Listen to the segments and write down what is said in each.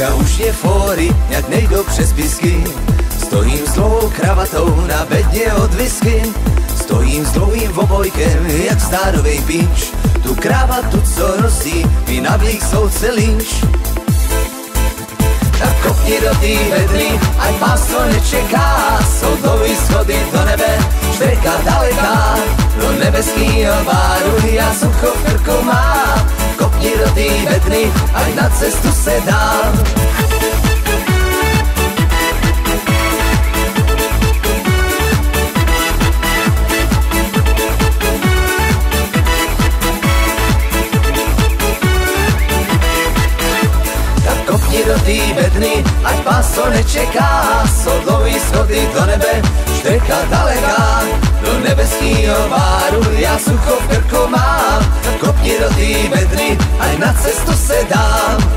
Dneska už je fóry, jak nejdou přes písky. Stojím s dlouhou kravatou na bedně od whisky. Stojím s dlouhým obojkem, jak stárovej pinč. Tu kravatu, co nosí, mi navlík soudce Lynch. Tak kopni do tý vedry, ať vás to nečeká. Jsou dlouhý schody do nebe, čtvrka daleká. Do nebeskýho báru já sucho v krku mám. Kopni do tý vedry, ať na cestu se dám. Kopni do tý bedny, ať vás to nečeká. Jsou dlouhý schody do nebe, čtvrka daleká. Do nebeskýho báru já sucho v krku mám. Kopni do tý bedny, ať na cestu se dám.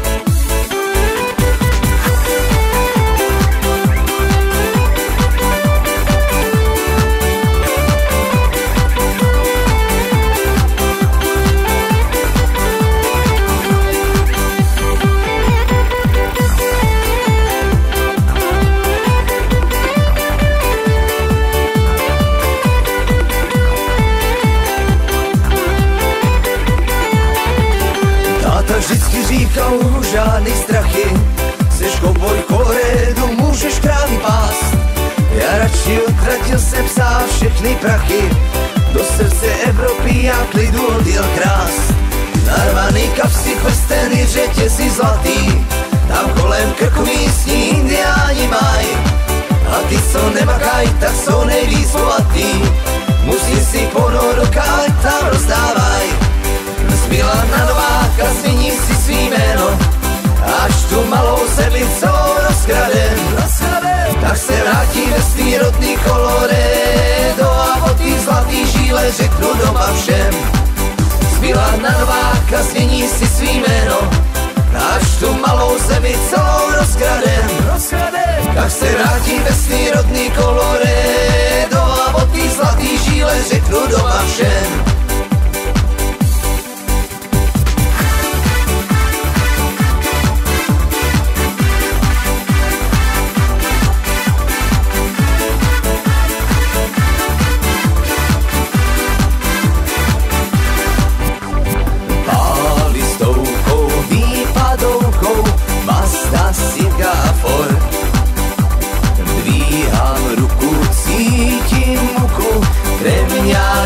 Vždycky říkal, žádný strachy. Seš kovboj koredu, můžeš krávy pást. Já radši utratil jsem psa všechny prachy. Do srdce Evropy a klidu odjel krás. Narvaný kapsy, prsteny, řetězy zlatý. Tam kolem krku místní indiáni mají. A ty, co nemakají, tak jsou nejvíc bohatý. Musí si ponorokát, tam rozdávaj. Zbyla na Nováka, změní si svý jméno. Až tu malou zemi, co rozkradem, tak se vrátí ve svý rodný Colorado. A o tý zlatý žíle řeknu doma všem. Zbyla na Nováka, změní si svý jméno. Až tu malou zemi, co rozkradem, tak se vrátí ve svý rodný Colorado. A o tý zlatý žíle řeknu doma všem.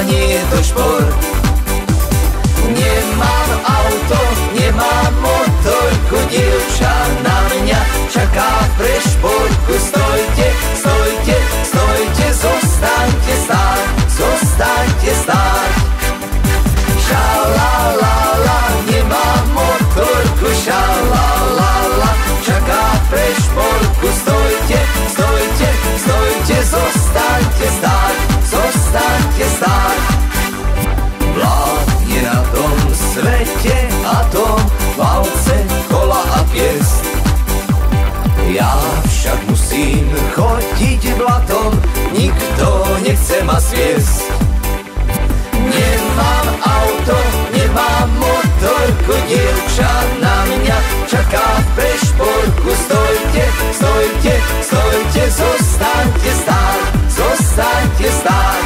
Je to šport. Nemám auto, nemám motorku, dievča na mňa čaká pre športku. Stojte, stojte, stojte, zostaňte stáť, zostaňte stáť. Šalalala, nemám motorku, šalalala, čaká pre športku. Stojte, stojte, stojte, zostaňte stáť, zostaňte stáť. Vládne na tom svete atom, válce, kola a piest. Ja však musím chodiť blatom, nikto nechce ma sviesť. Nemám auto, nemám motorku, dievča na mňa čaká pre športku. Stojte, stojte, stojte, zostaňte stáť, zostaňte stáť.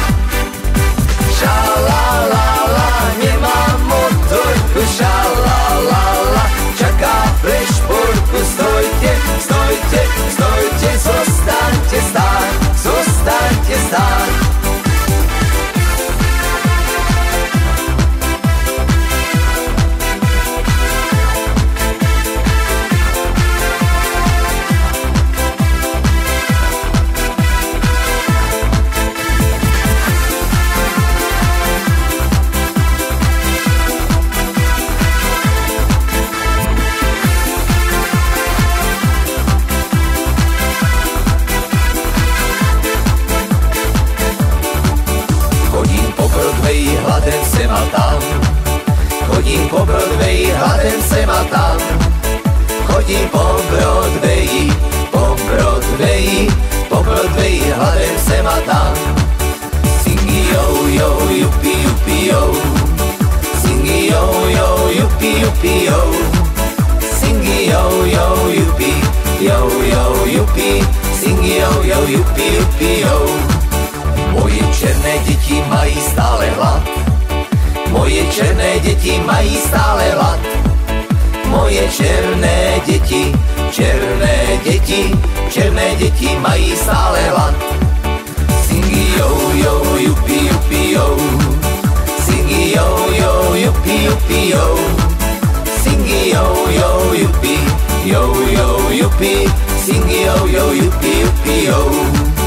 Šalalala, nemám motorku, šalalala, čaká pre športku. Stojte, stojte, stojte, zostaňte stáť, zostaňte stáť. Hladem sem a tam, chodím po Broadway, hladem sem a tam. Chodím po Broadway, po Broadway, po Broadway, hladem sem a tam. Singy yo yo, yupi yupi yo. Singy yo yo, yupi yupi yo. Singy yo yo, yupi Sing yo yo, jupi jupi jo. Moje černé děti mají stále hlad. Moje černé děti mají stále hlad. Moje černé děti, černé děti, černé děti mají stále hlad. Singy yo yo, jupi jupi jo. Singy yo yo, jupi jupi jo. Singy yo yo, jupi, yo yo jupi. Singy yo yo, jupi jupi jo.